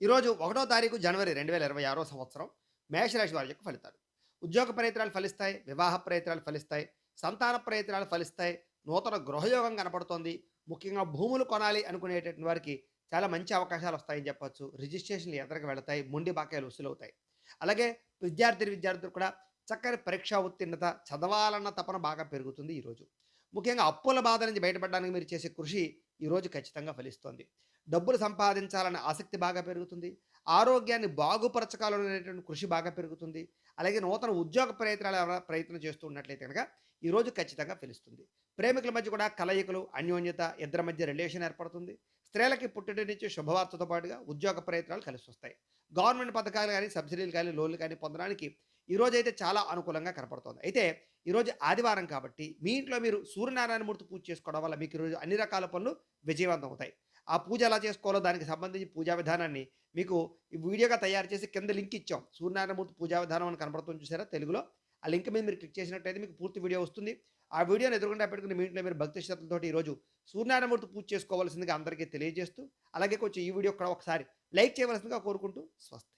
ఈరోజు 1వ తారీఖు జనవరి 2026 సంవత్సరం మేషరాశి వారి యొక్క ఫలితాలు. ఉద్యోగ ప్రయత్నాలు ఫలిస్తాయి. వివాహ ప్రయత్నాలు ఫలిస్తాయి. సంతాన ప్రయత్నాలు ఫలిస్తాయి. నూతన గృహయోగం కనపడుతోంది. ముఖ్యంగా భూములు కొనాలి అనుకునేటటువంటి వారికి చాలా మంచి అవకాశాలు వస్తాయని చెప్పొచ్చు. రిజిస్ట్రేషన్‌లు ఎదరకి వెళతాయి. మొండి బకాయిలు వసూలవుతాయి. అలాగే విద్యార్థులు కూడా చక్కని పరీక్షా ఉత్తీర్ణత, చదవాలన్న తపన బాగా పెరుగుతుంది ఈరోజు. ముఖ్యంగా అప్పుల బాధ నుంచి బయటపడడానికి మీరు చేసే కృషి ఈరోజు ఖచ్చితంగా ఫలిస్తోంది. డబ్బులు సంపాదించాలనే ఆసక్తి బాగా పెరుగుతుంది. ఆరోగ్యాన్ని బాగుపరచకాలనేటువంటి కృషి బాగా పెరుగుతుంది. అలాగే నూతన ఉద్యోగ ప్రయత్నాలు ఎవరైనా ప్రయత్నం చేస్తూ ఉన్నట్లయితే గనక ఈరోజు ఖచ్చితంగా ఫలిస్తుంది. ప్రేమికుల మధ్య కూడా కలయికలు, అన్యోన్యత, ఇద్దరి మధ్య రిలేషన్ ఏర్పడుతుంది. స్త్రీలకి పుట్టటి నుంచి శుభవార్తతో పాటుగా ఉద్యోగ ప్రయత్నాలు కలిసొస్తాయి. గవర్నమెంట్ పథకాలు గానీ, సబ్సిడీలు కానీ, లోన్‌లు కానీ పొందడానికి ఈరోజైతే చాలా అనుకూలంగా కనపడుతోంది. అయితే ఈరోజు ఆదివారం కాబట్టి మీ ఇంట్లో మీరు సూర్యనారాయణమూర్తి పూజ చేసుకోవడం వల్ల మీకు ఈరోజు అన్ని రకాల పనులు విజయవంతం అవుతాయి. ఆ పూజ ఎలా చేసుకోవాలో దానికి సంబంధించి పూజా విధానాన్ని మీకు ఈ వీడియోగా తయారు చేసి కింద లింక్ ఇచ్చాం. సూర్యనారాయణమూర్తి పూజా విధానం అని కనపడుతుంది చూసారా తెలుగులో. ఆ లింక్ మీద మీరు క్లిక్ చేసినట్టయితే మీకు పూర్తి వీడియో వస్తుంది. ఆ వీడియోని ఎదురుగుండా పెట్టుకుని మీ ఇంట్లో మీరు భక్తి శ్రద్ధలతోటి ఈరోజు సూర్యనారాయణమూర్తి పూజ చేసుకోవాల్సిందిగా అందరికీ తెలియజేస్తూ, అలాగే కొంచెం ఈ వీడియో కూడా ఒకసారి లైక్ చేయవలసిందిగా కోరుకుంటూ స్వస్తి.